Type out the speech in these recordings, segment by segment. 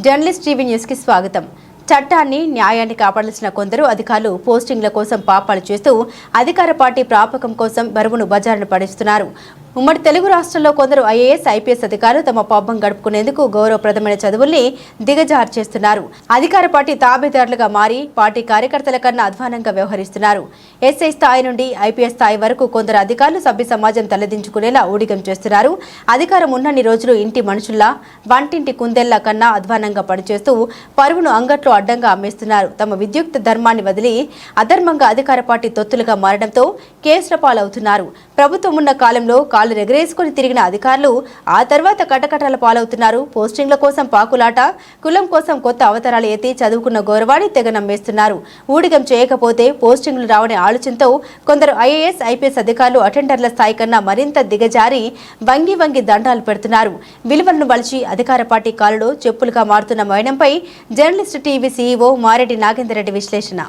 Journalist TV news కి స్వాగతం. చట్టాన్ని న్యాయాన్ని కాపాడాల్సిన కొందరు అధికారులు పోస్టింగ్ల కోసం పాపాలు చేస్తూ అధికార పార్టీ ప్రాపకం కోసం బరువును బజారును పడిస్తున్నారు. ఉమ్మడి తెలుగు రాష్ట్రాల్లో కొందరు ఐఏఎస్, ఐపీఎస్ అధికారులు తమ పాపం గడుపుకునేందుకు గౌరవప్రదమైన చదువుల్ని దిగజారు చేస్తున్నారు. అధికార పార్టీ తాబేదారులుగా మారి పార్టీ కార్యకర్తల కన్నా అధ్వానంగా వ్యవహరిస్తున్నారు. ఎస్ఐ స్థాయి నుండి ఐపీఎస్ స్థాయి వరకు కొందరు అధికారులు సభ్య సమాజం తలదించుకునేలా ఊడిగం చేస్తున్నారు. అధికారం ఉన్నన్ని రోజులు ఇంటి మనుషుల్లా, వంటింటి కుందెల్లా కన్నా అధ్వానంగా పనిచేస్తూ పరువును అంగట్లో అడ్డంగా అమ్మేస్తున్నారు. తమ విద్యుక్త ధర్మాన్ని వదిలి అధర్మంగా అధికార పార్టీ తొత్తులుగా మారడంతో కేసుల పాలవుతున్నారు. ప్రభుత్వం ఉన్న కాలంలో కాళ్ళు ఎగరేసుకుని తిరిగిన అధికారులు ఆ తర్వాత కటకటాల పాలవుతున్నారు. పోస్టింగ్ల కోసం పాకులాట, కులం కోసం కొత్త అవతారాలు ఎత్తి చదువుకున్న గౌరవాన్ని తెగ నమ్మేస్తున్నారు. ఊడిగం చేయకపోతే పోస్టింగ్లు రావనే ఆలోచనతో కొందరు ఐఏఎస్, ఐపీఎస్ అధికారులు అటెండర్ల స్థాయి కన్నా మరింత దిగజారి వంగి వంగి దండాలు పెడుతున్నారు. విలువలను బలిచి అధికార పార్టీ కాలులో చెప్పులుగా మారుతున్న మైనంపై journalist TV CEO Mareddy Nagender Reddy విశ్లేషణ.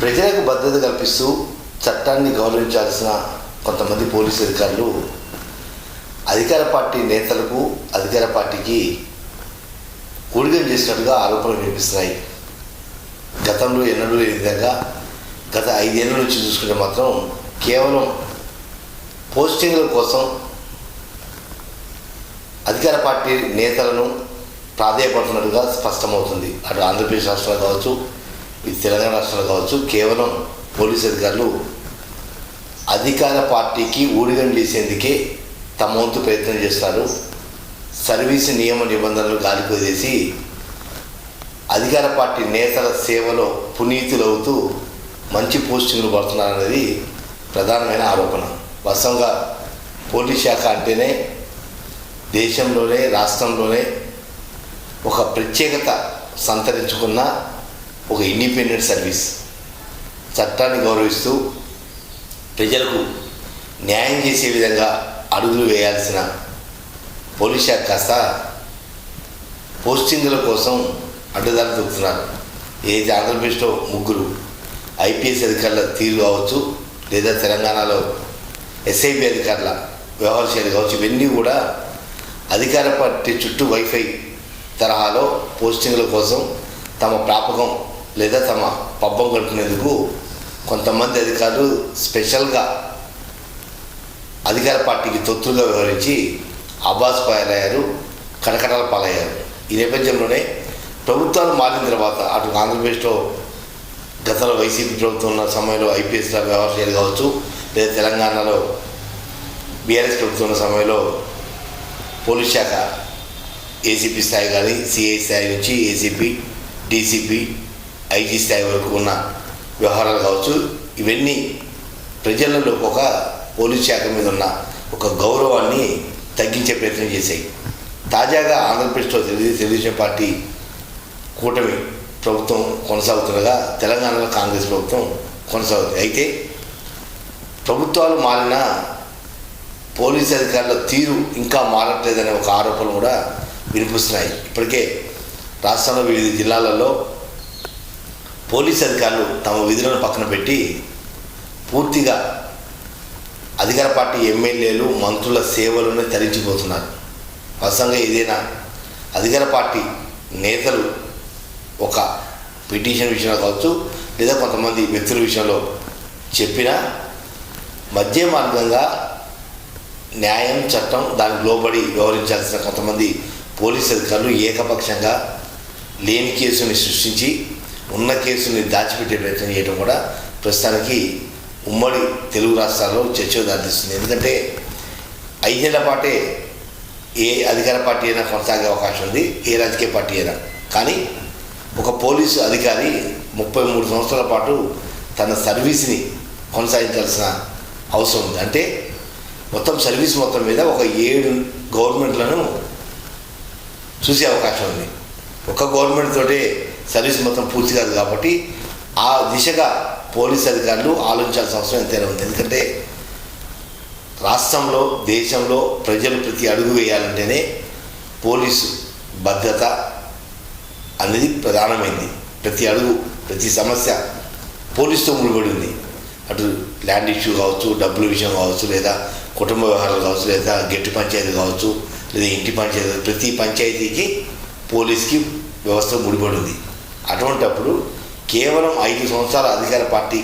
ప్రజలకు భద్రత కల్పిస్తూ చట్టాన్ని గౌరవించాల్సిన కొంతమంది పోలీసు అధికారులు అధికార పార్టీ నేతలకు, అధికార పార్టీకి ఊడిగం చేసినట్టుగా ఆరోపణలు వినిపిస్తున్నాయి. గతంలో ఎన్నడూ లేని విధంగా గత 5 ఏళ్ల నుంచి చూసుకుంటే మాత్రం కేవలం పోస్టింగ్ల కోసం అధికార పార్టీ నేతలను ప్రాధాయపడుతున్నట్టుగా స్పష్టమవుతుంది. అటు ఆంధ్రప్రదేశ్ రాష్ట్రాలు కావచ్చు, ఇది తెలంగాణ రాష్ట్రాలు కావచ్చు, కేవలం పోలీసు అధికారులు అధికార పార్టీకి ఊడిగం చేసేందుకే తమ వంతు ప్రయత్నం చేస్తారు. సర్వీసు నియమ నిబంధనలు గాలికి వదిలేసి అధికార పార్టీ నేతల సేవలో పునీతులవుతూ మంచి పోస్టింగ్లు పడుతున్నారనేది ప్రధానమైన ఆరోపణ. వాస్తవంగా పోలీస్ శాఖ అంటేనే దేశంలోనే, రాష్ట్రంలోనే ఒక ప్రత్యేకత సంతరించుకున్న ఒక ఇండిపెండెంట్ సర్వీస్. చట్టాన్ని గౌరవిస్తూ ప్రజలకు న్యాయం చేసే విధంగా అడుగులు వేయాల్సిన పోలీస్ శాఖ కాస్త పోస్టింగ్ల కోసం అడ్డదారి తొక్కుతున్నారు. ఏదైతే ఆంధ్రప్రదేశ్లో 3 ఐపీఎస్ అధికారుల తీరు కావచ్చు, లేదా తెలంగాణలో ఎస్ఐబి అధికారుల వ్యవహార శైలి కావచ్చు, ఇవన్నీ కూడా అధికార పార్టీ చుట్టూ వైఫై తరహాలో పోస్టింగ్ల కోసం తమ ప్రాపకం లేదా తమ పబ్బం గడుపునేందుకు కొంతమంది అధికారులు స్పెషల్గా అధికార పార్టీకి తొత్తులుగా వ్యవహరించి అబ్బాస్ పాలయ్యారు, కటకటాల పాలయ్యారు. ఈ నేపథ్యంలోనే ప్రభుత్వాలు మారిన తర్వాత అటు ఆంధ్రప్రదేశ్లో గతంలో వైసీపీ ప్రభుత్వం ఉన్న సమయంలో ఐపీఎస్ల వ్యవహార శైలి కావచ్చు, లేదా తెలంగాణలో బీఆర్ఎస్ ప్రభుత్వం ఉన్న సమయంలో పోలీస్ శాఖ ఏసీపీ స్థాయి కానీ, సిఐ స్థాయి నుంచి ఏసీపీ, డీసీపీ, ఐజీ స్థాయి వరకు ఉన్న వ్యవహారాలు కావచ్చు, ఇవన్నీ ప్రజలలో ఒక పోలీస్ శాఖ మీద ఉన్న ఒక గౌరవాన్ని తగ్గించే ప్రయత్నం చేశాయి. తాజాగా ఆంధ్రప్రదేశ్లో తెలుగుదేశం పార్టీ కూటమి ప్రభుత్వం కొనసాగుతుండగా తెలంగాణలో కాంగ్రెస్ ప్రభుత్వం కొనసాగుతుంది. అయితే ప్రభుత్వాలు మారిన పోలీసు అధికారుల తీరు ఇంకా మారట్లేదనే ఒక ఆరోపణలు కూడా వినిపిస్తున్నాయి. ఇప్పటికే రాష్ట్రంలో వివిధ జిల్లాలలో పోలీసు అధికారులు తమ విధులను పక్కన పెట్టి పూర్తిగా అధికార పార్టీ ఎమ్మెల్యేలు, మంత్రుల సేవలోనే తరించిపోతున్నారు. వాస్తవంగా ఏదైనా అధికార పార్టీ నేతలు ఒక పిటిషన్ విషయంలో కావచ్చు, లేదా కొంతమంది వ్యక్తుల విషయంలో చెప్పినా మధ్య మార్గంగా న్యాయం, చట్టం దానికి లోబడి వ్యవహరించాల్సిన కొంతమంది పోలీసు అధికారులు ఏకపక్షంగా లేని కేసుని సృష్టించి ఉన్న కేసుని దాచిపెట్టే ప్రయత్నం చేయడం కూడా ప్రస్తుతానికి ఉమ్మడి తెలుగు రాష్ట్రాల్లో చర్చకు దారితీస్తుంది. ఎందుకంటే 5 ఏళ్ల పాటే ఏ అధికార పార్టీ అయినా కొనసాగే అవకాశం ఉంది, ఏ రాజకీయ పార్టీ అయినా. కానీ ఒక పోలీసు అధికారి 33 సంవత్సరాల పాటు తన సర్వీస్ని కొనసాగించాల్సిన అవసరం ఉంది. అంటే మొత్తం సర్వీస్ మొత్తం మీద ఒక 7 గవర్నమెంట్లను చూసే అవకాశం ఉంది. ఒక గవర్నమెంట్ తోటే సర్వీస్ మొత్తం పూర్తి కాదు కాబట్టి ఆ దిశగా పోలీసు అధికారులు ఆలోచించాల్సిన అవసరం ఎంతైనా ఉంది. ఎందుకంటే రాష్ట్రంలో, దేశంలో ప్రజలు ప్రతి అడుగు వేయాలంటేనే పోలీసు భద్రత అనేది ప్రధానమైంది. ప్రతి అడుగు, ప్రతి సమస్య పోలీసుతో ముడిపడి ఉంది. అటు ల్యాండ్ ఇష్యూ కావచ్చు, డబ్బుల విషయం కావచ్చు, లేదా కుటుంబ వ్యవహారాలు కావచ్చు, లేదా గట్టి పంచాయతీ కావచ్చు, లేదా ఇంటి పంచాయతీ, ప్రతి పంచాయతీకి పోలీస్కి వ్యవస్థ ముడిపడి ఉంది. అటువంటప్పుడు కేవలం 5 సంవత్సరాల అధికార పార్టీ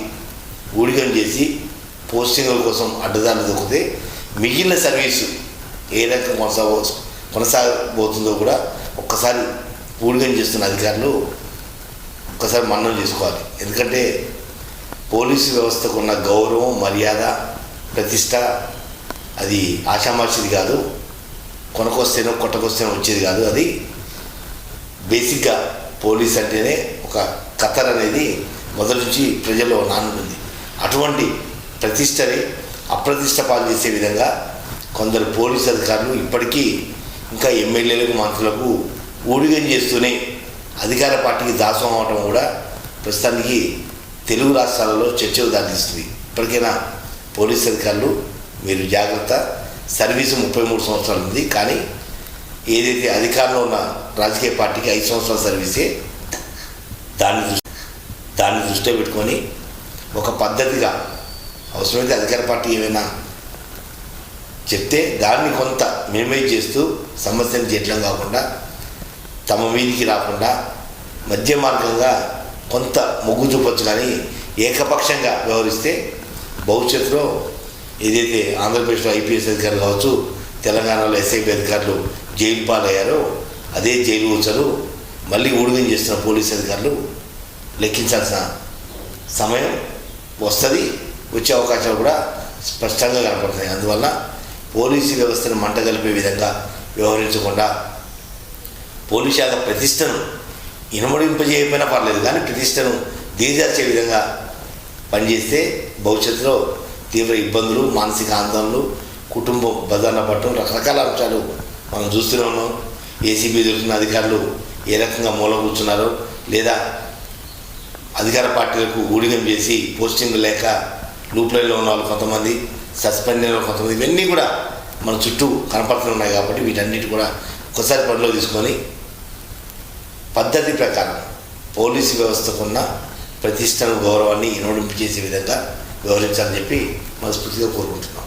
ఊడిగం చేసి పోస్టింగుల కోసం అడ్డదారులు దొరికితే మిగిలిన సర్వీసు ఏ రకంగా కొనసాగబోతుందో కూడా ఒక్కసారి ఊడిగం చేస్తున్న అధికారులు ఒక్కసారి మన్నం చేసుకోవాలి. ఎందుకంటే పోలీసు వ్యవస్థకు ఉన్న గౌరవం, మర్యాద, ప్రతిష్ట అది ఆషామాషిది కాదు, కొనకొస్తేనో కొట్టకొస్తేనో వచ్చేది కాదు. అది బేసిక్గా పోలీస్ అంటేనే ఒక ఖతర్ అనేది మొదటి నుంచి ప్రజల్లో నానుంది. అటువంటి ప్రతిష్టని అప్రతిష్ట పాలు చేసే విధంగా కొందరు పోలీసు అధికారులు ఇప్పటికీ ఇంకా ఎమ్మెల్యేలకు, మంత్రులకు ఊడిగం చేస్తూనే అధికార పార్టీకి దాసం అవటం కూడా ప్రస్తుతానికి తెలుగు రాష్ట్రాలలో చర్చకు దారితీస్తుంది. ఇప్పటికైనా పోలీసు అధికారులు మీరు జాగ్రత్త. సర్వీసు 33 సంవత్సరాలు ఉంది, కానీ ఏదైతే అధికారంలో ఉన్న రాజకీయ పార్టీకి 5 సంవత్సరాల సర్వీసే. దాన్ని దృష్టిలో పెట్టుకొని ఒక పద్ధతిగా అవసరమైతే అధికార పార్టీ ఏమైనా చెప్తే దాన్ని కొంత మినిమైజ్ చేస్తూ సమస్యను జటిలం కాకుండా, తమ మీదికి రాకుండా మధ్య మార్గంగా కొంత మొగ్గు చూపొచ్చు. కానీ ఏకపక్షంగా వ్యవహరిస్తే భవిష్యత్తులో ఏదైతే ఆంధ్రప్రదేశ్లో ఐపీఎస్ అధికారులు కావచ్చు, తెలంగాణలో ఎస్ఐబి అధికారులు జైలు పాలయ్యారో అదే జైలు ఊచలు మళ్ళీ ఊడిగం చేస్తున్న పోలీసు అధికారులు లెక్కించాల్సిన సమయం వస్తుంది. వచ్చే అవకాశాలు కూడా స్పష్టంగా కనపడుతున్నాయి. అందువల్ల పోలీసు వ్యవస్థను మంటగలిపే విధంగా వ్యవహరించకుండా పోలీసు శాఖ ప్రతిష్టను ఇనుమడింపజేయకపోయినా పర్లేదు, కానీ ప్రతిష్టను దిగజార్చే విధంగా పనిచేస్తే భవిష్యత్తులో తీవ్ర ఇబ్బందులు, మానసిక ఆందోళనలు, కుటుంబం బదాన పట్టడం, రకరకాల అంశాలు మనం చూస్తూనే ఉన్నాం. ఏసీబీ దొరికిన అధికారులు ఏ రకంగా మూల కూర్చున్నారో, లేదా అధికార పార్టీలకు ఊడిగం చేసి పోస్టింగ్ లేక లూప్లైన్లో ఉన్న వాళ్ళు కొంతమంది, సస్పెండ్ అయిన కొంతమంది, ఇవన్నీ కూడా మన చుట్టూ కనపడుతూ ఉన్నాయి. కాబట్టి వీటన్నిటి కూడా ఒకసారి పనిలో తీసుకొని పద్ధతి ప్రకారం పోలీసు వ్యవస్థకున్న ప్రతిష్టను, గౌరవాన్ని ఇనుమడింపు చేసే విధంగా వ్యవహరించాలని చెప్పి మనస్ఫూర్తిగా కోరుకుంటున్నాం.